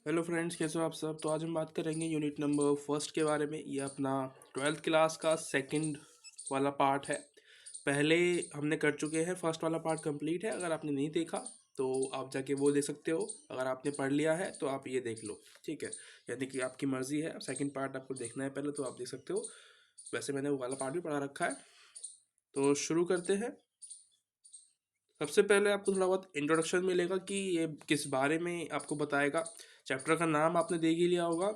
Hello friends, कैसे हो आप सब। तो आज हम बात करेंगे यूनिट नंबर फर्स्ट के बारे में। ये अपना ट्वेल्थ क्लास का सेकंड वाला पार्ट है। पहले हमने कर चुके हैं, फर्स्ट वाला पार्ट कंप्लीट है। अगर आपने नहीं देखा तो आप जाके वो देख सकते हो। अगर आपने पढ़ लिया है तो आप ये देख लो, ठीक है। यानी कि आपकी मर्ज़ी है, सेकंड पार्ट आपको देखना है पहले तो आप देख सकते हो। वैसे मैंने वो वाला पार्ट भी पढ़ा रखा है। तो शुरू करते हैं। सबसे पहले आपको थोड़ा बहुत इंट्रोडक्शन मिलेगा कि ये किस बारे में आपको बताएगा। चैप्टर का नाम आपने देख ही लिया होगा।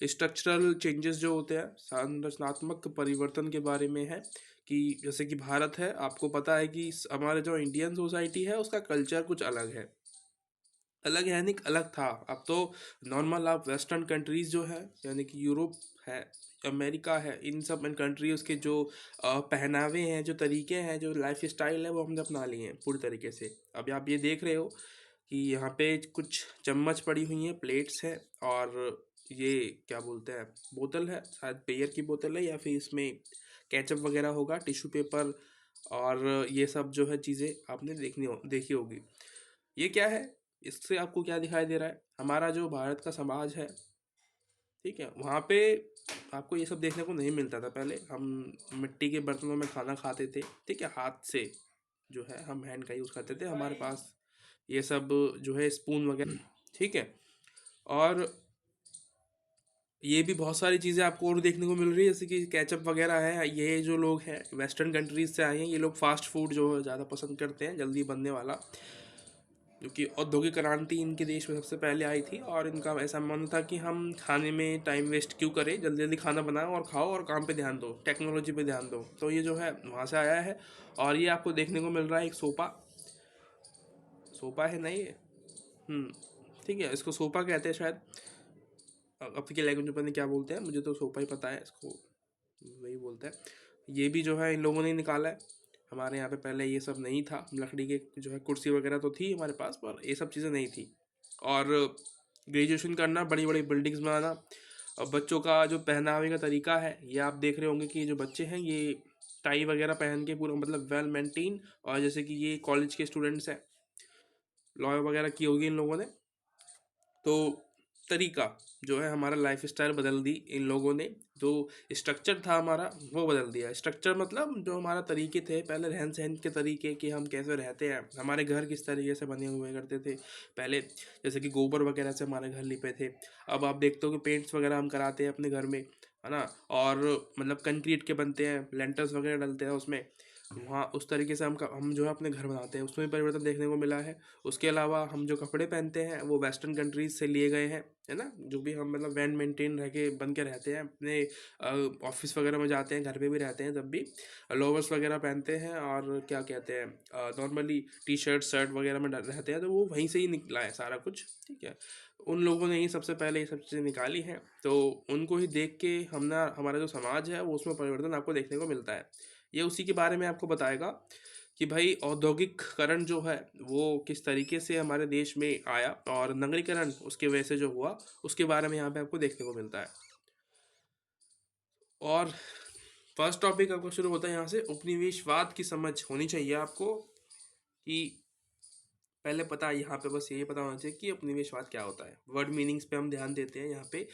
स्ट्रक्चरल चेंजेस जो होते हैं, संरचनात्मक परिवर्तन के बारे में है। कि जैसे कि भारत है, आपको पता है कि हमारे जो इंडियन सोसाइटी है उसका कल्चर कुछ अलग है। अलग यानी कि अलग था। अब तो नॉर्मल आप वेस्टर्न कंट्रीज़ जो है, यानी कि यूरोप है, अमेरिका है, इन सब इन कंट्रीज़ के जो पहनावे हैं, जो तरीके हैं, जो लाइफ स्टाइल है, वो हमने अपना लिए हैं पूरी तरीके से। अभी आप ये देख रहे हो कि यहाँ पे कुछ चम्मच पड़ी हुई हैं, प्लेट्स हैं, और ये क्या बोलते हैं, बोतल है, शायद बेयर की बोतल है, या फिर इसमें केचप वगैरह होगा, टिश्यू पेपर, और ये सब जो है चीज़ें आपने देखी होगी। ये क्या है, इससे आपको क्या दिखाई दे रहा है, हमारा जो भारत का समाज है, ठीक है, वहाँ पे आपको ये सब देखने को नहीं मिलता था। पहले हम मिट्टी के बर्तनों में खाना खाते थे, ठीक है, हाथ से जो है हम हैंड का यूज़ करते थे। हमारे पास ये सब जो है स्पून वगैरह, ठीक है। और ये भी बहुत सारी चीज़ें आपको और देखने को मिल रही है, जैसे कि केचप वगैरह है। ये जो लोग हैं वेस्टर्न कंट्रीज से आए हैं, ये लोग फास्ट फूड जो है ज़्यादा पसंद करते हैं, जल्दी बनने वाला। क्योंकि औद्योगिक क्रांति इनके देश में सबसे पहले आई थी, और इनका ऐसा मानना था कि हम खाने में टाइम वेस्ट क्यों करें, जल्दी जल्दी खाना बनाओ और खाओ और काम पे ध्यान दो, टेक्नोलॉजी पे ध्यान दो। तो ये जो है वहाँ से आया है। और ये आपको देखने को मिल रहा है एक सोफा। सोफा है नहीं ये, ठीक है, इसको सोफा कहते हैं शायद। अब की लैंग्वेज में पता नहीं क्या बोलते हैं, मुझे तो सोफा ही पता है, इसको वही बोलते हैं। ये भी जो है इन लोगों ने निकाला है। हमारे यहाँ पे पहले ये सब नहीं था, लकड़ी के जो है कुर्सी वगैरह तो थी हमारे पास, पर ये सब चीज़ें नहीं थी। और ग्रेजुएशन करना, बड़ी बड़ी बिल्डिंग्स बनाना, और बच्चों का जो पहनावे का तरीका है, ये आप देख रहे होंगे कि जो बच्चे हैं ये टाई वगैरह पहन के पूरा मतलब वेल मेंटेन। और जैसे कि ये कॉलेज के स्टूडेंट्स हैं, लॉ वगैरह की होगी इन लोगों ने, तो तरीका जो है, हमारा लाइफ स्टाइल बदल दी इन लोगों ने। जो स्ट्रक्चर था हमारा वो बदल दिया। स्ट्रक्चर मतलब जो हमारा तरीके थे पहले, रहन सहन के तरीके, कि हम कैसे रहते हैं, हमारे घर किस तरीके से बने हुए करते थे पहले। जैसे कि गोबर वगैरह से हमारे घर लिपे थे। अब आप देखते हो कि पेंट्स वगैरह हम कराते हैं अपने घर में, है ना। और मतलब कंक्रीट के बनते हैं, लेंटर्स वगैरह डलते हैं उसमें। वहाँ उस तरीके से हम जो है अपने घर बनाते हैं, उसमें भी परिवर्तन देखने को मिला है। उसके अलावा हम जो कपड़े पहनते हैं वो वेस्टर्न कंट्रीज से लिए गए हैं, है ना। जो भी हम मतलब वैन मेंटेन रह के बन के रहते हैं, अपने ऑफिस वगैरह में जाते हैं, घर पे भी रहते हैं, तब भी लोवर्स वगैरह पहनते हैं, और क्या कहते हैं, नॉर्मली टी शर्ट शर्ट वगैरह में रहते हैं। तो वो वहीं से ही निकला है सारा कुछ, ठीक है। उन लोगों ने ही सबसे पहले ये सब चीज़ें निकाली हैं, तो उनको ही देख के हमारा जो समाज है वो उसमें परिवर्तन आपको देखने को मिलता है। ये उसी के बारे में आपको बताएगा कि भाई औद्योगिकरण जो है वो किस तरीके से हमारे देश में आया, और नगरीकरण उसके वजह से जो हुआ, उसके बारे में यहाँ पे आपको देखने को मिलता है। और फर्स्ट टॉपिक आपको शुरू होता है यहाँ से। उपनिवेशवाद की समझ होनी चाहिए आपको, कि पहले पता है, यहाँ पे बस यही पता होना चाहिए कि उपनिवेशवाद क्या होता है। वर्ड मीनिंग्स पे हम ध्यान देते हैं यहाँ पे।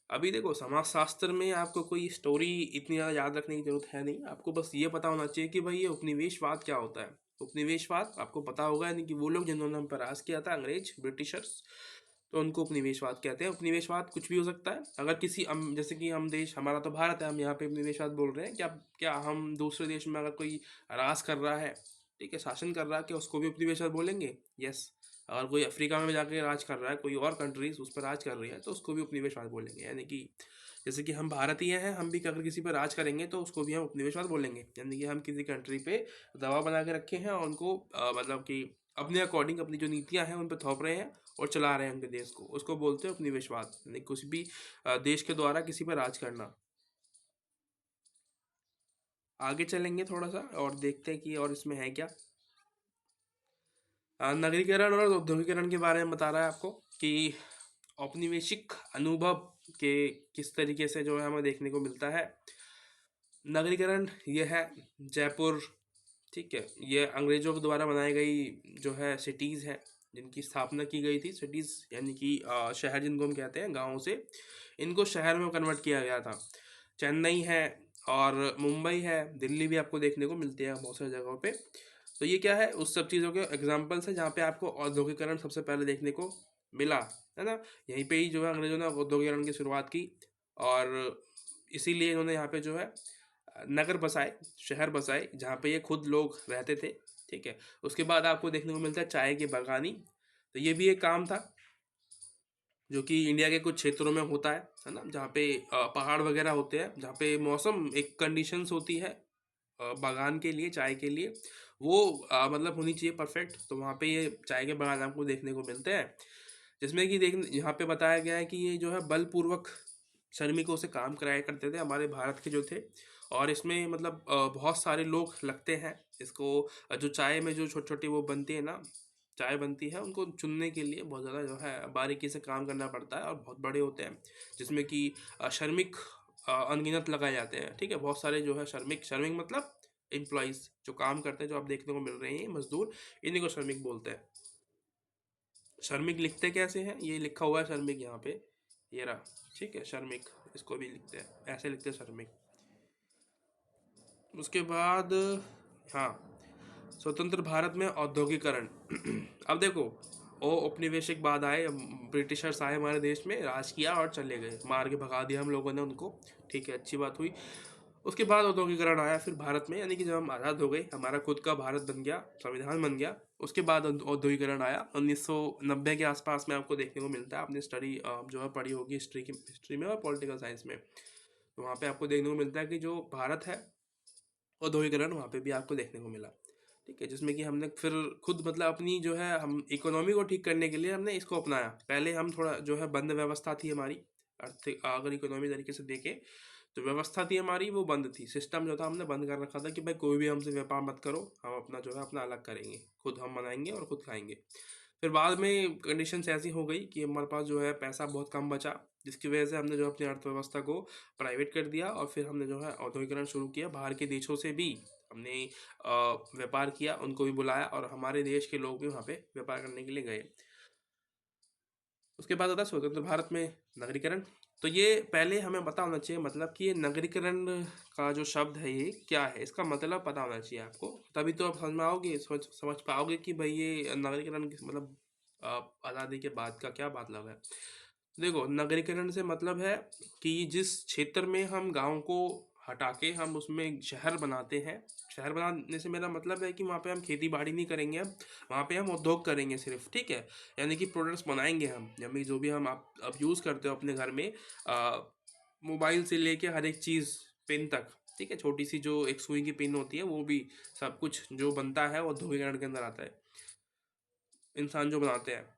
अभी देखो, समाजशास्त्र में आपको कोई स्टोरी इतनी ज़्यादा याद रखने की जरूरत है नहीं, आपको बस ये पता होना चाहिए कि भाई ये उपनिवेशवाद क्या होता है। उपनिवेशवाद आपको पता होगा, यानी कि वो लोग जिन्होंने हम पर राज किया था, अंग्रेज, ब्रिटिशर्स, तो उनको उपनिवेशवाद कहते हैं। उपनिवेशवाद कुछ भी हो सकता है। अगर किसी जैसे कि हम देश, हमारा तो भारत है, हम यहाँ पे उपनिवेशवाद बोल रहे हैं, क्या क्या हम दूसरे देश में अगर कोई राज कर रहा है, ठीक है, शासन कर रहा है, क्या उसको भी उपनिवेशवाद बोलेंगे? यस। अगर कोई अफ्रीका में जाके राज कर रहा है, कोई और कंट्रीज उस पर राज कर रही है, तो उसको भी उपनिवेशवाद बोलेंगे। यानी कि जैसे कि हम भारतीय हैं, हम भी अगर किसी पर राज करेंगे तो उसको भी हम उपनिवेशवाद बोलेंगे। यानी कि हम किसी कंट्री पे दबाव बना के रखे हैं, और उनको मतलब कि अपने अकॉर्डिंग अपनी जो नीतियां हैं उन पर थोप रहे हैं और चला रहे हैं उनके देश को, उसको बोलते हैं उपनिवेशवाद। यानी कुछ भी देश के द्वारा किसी पर राज करना। आगे चलेंगे थोड़ा सा और देखते हैं कि और इसमें है क्या। नगरीकरण और औद्योगिकरण के बारे में बता रहा है आपको, कि औपनिवेशिक अनुभव के किस तरीके से जो है हमें देखने को मिलता है। नगरीकरण ये है जयपुर, ठीक है, ये अंग्रेजों के द्वारा बनाई गई जो है सिटीज़ है, जिनकी स्थापना की गई थी, सिटीज़ यानी कि शहर जिनको हम कहते हैं गाँव से, इनको शहर में कन्वर्ट किया गया था। चेन्नई है और मुंबई है, दिल्ली भी आपको देखने को मिलती है बहुत सारी जगहों पे। तो ये क्या है, उस सब चीज़ों के एग्जाम्पल्स है जहाँ पे आपको औद्योगिकरण सबसे पहले देखने को मिला, है ना। यहीं पे ही जो है अंग्रेजों ने औद्योगिकरण की शुरुआत की, और इसीलिए इन्होंने यहाँ पे जो है नगर बसाए, शहर बसाए, जहाँ पे ये खुद लोग रहते थे। ठीक है, उसके बाद आपको देखने को मिलता है चाय की बागानी। तो ये भी एक काम था जो कि इंडिया के कुछ क्षेत्रों में होता है ना, जहाँ पे पहाड़ वगैरह होते हैं, जहाँ पे मौसम एक कंडीशंस होती है बागान के लिए, चाय के लिए, वो मतलब होनी चाहिए परफेक्ट। तो वहाँ पे ये चाय के बागान आपको देखने को मिलते हैं, जिसमें कि देख यहाँ पे बताया गया है कि ये जो है बलपूर्वक श्रमिकों से काम कराया करते थे हमारे भारत के जो थे। और इसमें मतलब बहुत सारे लोग लगते हैं इसको, जो चाय में जो छोटी छोटी वो बनती है ना, चाय बनती है, उनको चुनने के लिए बहुत ज़्यादा जो है बारीकी से काम करना पड़ता है, और बहुत बड़े होते हैं, जिसमें कि श्रमिक अनगिनत लगाए जाते हैं। ठीक है, बहुत सारे जो है श्रमिक, श्रमिक मतलब एम्प्लॉयज़ जो काम करते हैं, जो आप देखने को मिल रहे हैं मजदूर, इन्हीं को श्रमिक बोलते हैं। श्रमिक लिखते कैसे हैं, ये लिखा हुआ है श्रमिक यहाँ पे, ये रहा। ठीक है, श्रमिक इसको भी लिखते हैं, ऐसे लिखते हैं श्रमिक। उसके बाद हाँ, स्वतंत्र भारत में औद्योगिकरण। अब देखो, वो औपनिवेशिक बाद आए, ब्रिटिशर्स आए हमारे देश में, राज किया और चले गए, मार के भगा दिया हम लोगों ने उनको। ठीक है, अच्छी बात हुई। उसके बाद औद्योगिकरण आया फिर भारत में, यानी कि जब हम आज़ाद हो गए, हमारा खुद का भारत बन गया, संविधान बन गया, उसके बाद औद्योगिकरण आया 1990 के आसपास में। आपको देखने को मिलता है, आपने स्टडी जो है पढ़ी होगी हिस्ट्री में और पॉलिटिकल साइंस में। तो वहाँ पे आपको देखने को मिलता है कि जो भारत है, औद्योगिकरण वहाँ पे भी आपको देखने को मिला। ठीक है, जिसमें कि हमने फिर खुद मतलब अपनी जो है, हम इकोनॉमी को ठीक करने के लिए हमने इसको अपनाया। पहले हम थोड़ा जो है बंद व्यवस्था थी हमारी, आर्थिक अगर इकोनॉमी तरीके से देखें, तो व्यवस्था थी हमारी वो बंद थी, सिस्टम जो था हमने बंद कर रखा था कि भाई कोई भी हमसे व्यापार मत करो, हम अपना जो है अपना अलग करेंगे, खुद हम बनाएंगे और खुद खाएंगे। फिर बाद में कंडीशंस ऐसी हो गई कि हमारे पास जो है पैसा बहुत कम बचा, जिसकी वजह से हमने जो अपनी अर्थव्यवस्था को प्राइवेट कर दिया, और फिर हमने जो है औद्योगिकरण शुरू किया। बाहर के देशों से भी हमने व्यापार किया, उनको भी बुलाया, और हमारे देश के लोग भी वहाँ पे व्यापार करने के लिए गए। उसके बाद आता है स्वतंत्र भारत में नगरीकरण। तो ये पहले हमें पता होना चाहिए, मतलब कि ये नगरीकरण का जो शब्द है ये क्या है, इसका मतलब पता होना चाहिए आपको, तभी तो आप समझ में आओगे, समझ पाओगे कि भाई ये नगरीकरण मतलब आज़ादी के बाद का क्या मतलब है। देखो, नगरीकरण से मतलब है कि जिस क्षेत्र में हम गांव को हटा के हम उसमें शहर बनाते हैं, शहर बनाने से मेरा मतलब है कि वहाँ पे हम खेती बाड़ी नहीं करेंगे, अब वहाँ पे हम उद्योग करेंगे सिर्फ। ठीक है, यानी कि प्रोडक्ट्स बनाएंगे हम, यानी जो भी हम आप अब यूज़ करते हो अपने घर में, मोबाइल से लेके हर एक चीज़, पेन तक। ठीक है, छोटी सी जो एक सुई की पेन होती है, वो भी सब कुछ जो बनता है वो औद्योगिकरण के अंदर आता है, इंसान जो बनाते हैं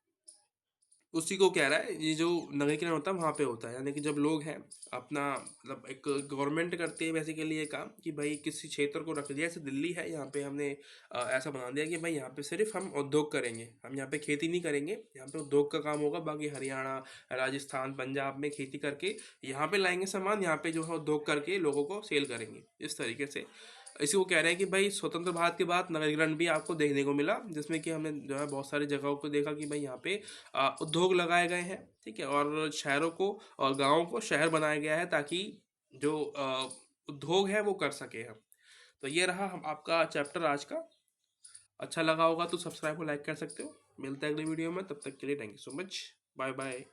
उसी को कह रहा है। ये जो नगरीकरण होता है वहाँ पे होता है, यानी कि जब लोग हैं अपना मतलब एक गवर्नमेंट करती है बेसिकली ये काम कि भाई किसी क्षेत्र को रख दिया, जैसे दिल्ली है, यहाँ पे हमने ऐसा बना दिया कि भाई यहाँ पे सिर्फ हम उद्योग करेंगे, हम यहाँ पे खेती नहीं करेंगे, यहाँ पे उद्योग का काम होगा, बाकी हरियाणा, राजस्थान, पंजाब में खेती करके यहाँ पे लाएंगे सामान, यहाँ पे जो है उद्योग करके लोगों को सेल करेंगे, इस तरीके से। इसी को कह रहे हैं कि भाई स्वतंत्र भारत के बाद नगरीकरण भी आपको देखने को मिला, जिसमें कि हमने जो है बहुत सारी जगहों को देखा कि भाई यहाँ पे उद्योग लगाए गए हैं। ठीक है, और शहरों को और गाँवों को शहर बनाया गया है, ताकि जो उद्योग है वो कर सके हम। तो ये रहा हम आपका चैप्टर आज का। अच्छा लगा होगा तो सब्सक्राइब और लाइक कर सकते हो। मिलते हैं अगली वीडियो में, तब तक के लिए thank you so much, bye bye.